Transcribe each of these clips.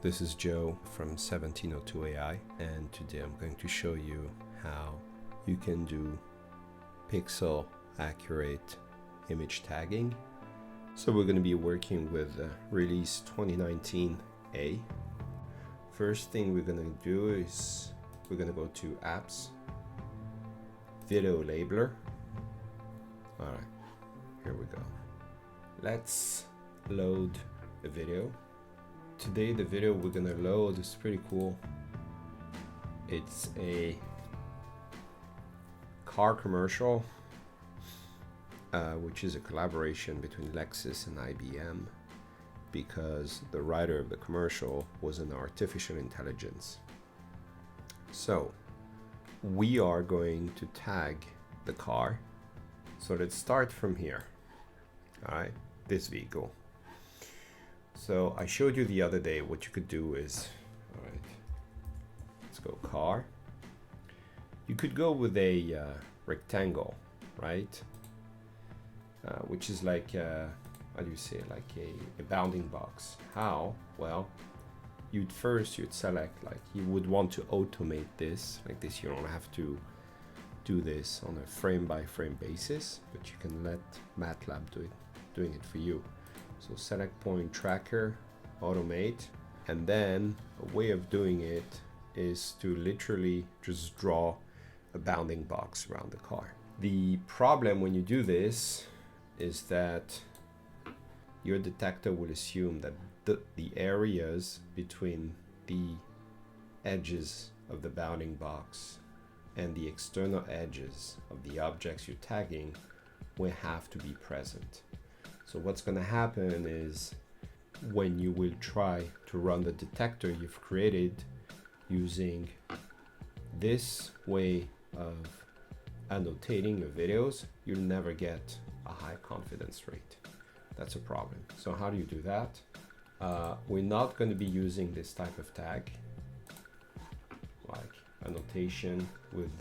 this is Joe from 1702 AI, and today I'm going to show you how you can do pixel accurate image tagging. So we're going to be working with release 2019A. First thing we're going to do is we're going to go to Apps, Video Labeler. All right, here we go. Let's load a video. Today the video we're going to load is pretty cool. It's a car commercial, which is a collaboration between Lexus and IBM, because the writer of the commercial was an artificial intelligence. So we are going to tag the car. So let's start from here. All right, this vehicle. So I showed you the other day what you could do is, all right, let's go car. You could go with a rectangle, right? Which is like, how do you say, like a bounding box. How? Well, you'd select, like, you would want to automate this like this. You don't have to do this on a frame by frame basis, but you can let Matlab doing it for you. So select point tracker, automate, and then a way of doing it is to literally just draw a bounding box around the car. The problem when you do this is that your detector will assume that the areas between the edges of the bounding box and the external edges of the objects you're tagging will have to be present. So what's going to happen is when you will try to run the detector you've created using this way of annotating your videos, you'll never get a high confidence rate. That's a problem. So how do you do that? We're not going to be using this type of tag, like annotation with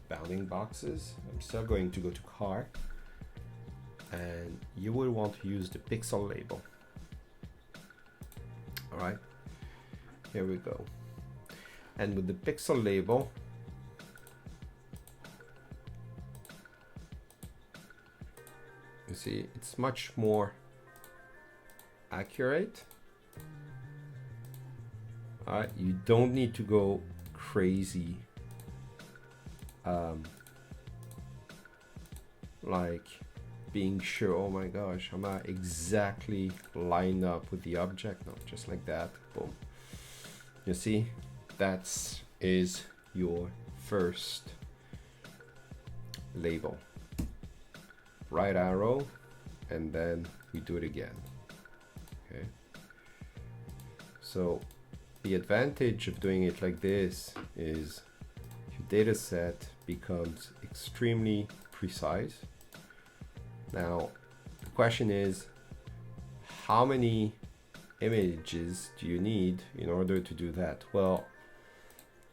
bounding boxes. I'm still going to go to car, and you will want to use the pixel label. All right, here we go. And with the pixel label, you see it's much more accurate. All right, you don't need to go crazy like being sure, oh my gosh, I'm not exactly lined up with the object. No, just like that, boom. You see, that is your first label. Right arrow, and then we do it again. Okay. So the advantage of doing it like this is your data set becomes extremely precise. Now, the question is, how many images do you need in order to do that? Well,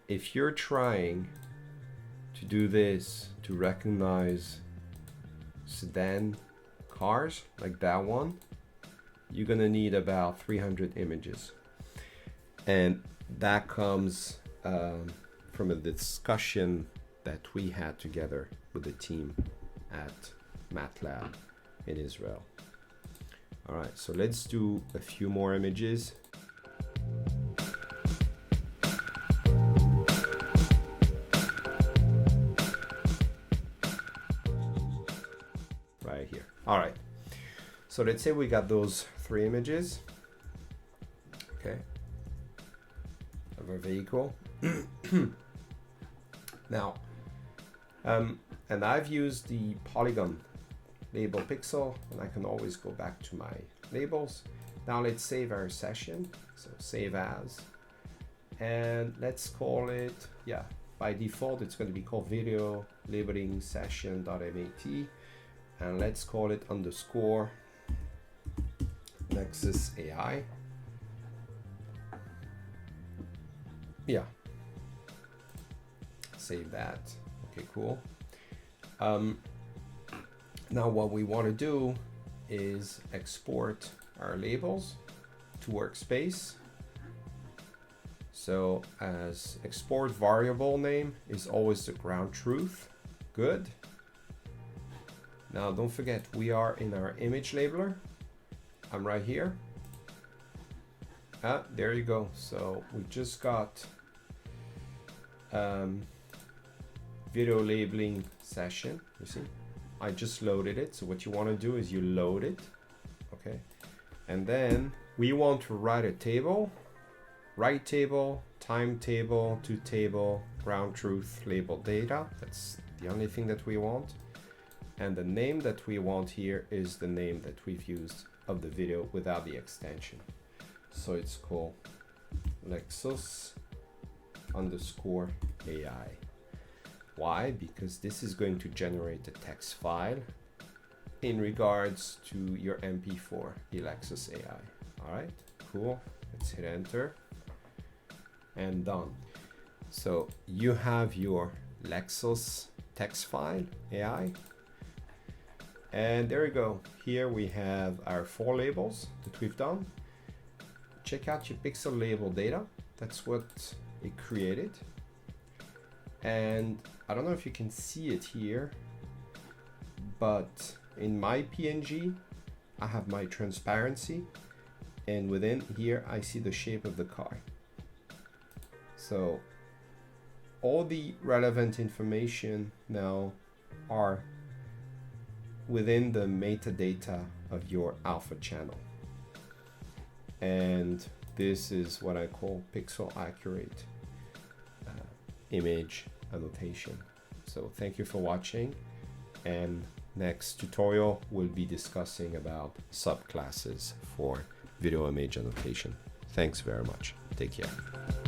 if you're trying to do this to recognize sedan cars like that one, you're gonna need about 300 images. And that comes from a discussion that we had together with the team at Matlab in Israel. All right, so let's do a few more images. Right here. All right, so let's say we got those 3 images, okay, of our vehicle. Now, and I've used the polygon label pixel, and I can always go back to my labels. Now let's save our session. So save as, and let's call it, yeah, by default it's going to be called video labeling session.mat, and let's call it underscore Nexus AI. Yeah, save that. Okay, cool. Now what we want to do is export our labels to workspace, So as export variable name is always the ground truth. Good. Now don't forget, we are in our image labeler. I'm right here. There you go. So we just got video labeling session. You see, I just loaded it. So what you want to do is you load it. Okay. And then we want to write a table, write table, time table, to table, ground truth, label data. That's the only thing that we want. And the name that we want here is the name that we've used of the video without the extension. So it's called Lexus_AI. Why? Because this is going to generate a text file in regards to your MP4 Lexus AI. All right, cool. Let's hit enter and done. So you have your Lexus text file AI. And there you go. Here we have our 4 labels that we've done. Check out your pixel label data. That's what it created. And I don't know if you can see it here, but in my PNG, I have my transparency. And within here, I see the shape of the car. So all the relevant information now are within the metadata of your alpha channel. And this is what I call pixel accurate image annotation. So thank you for watching, and next tutorial we'll be discussing about subclasses for video image annotation. Thanks very much. Take care.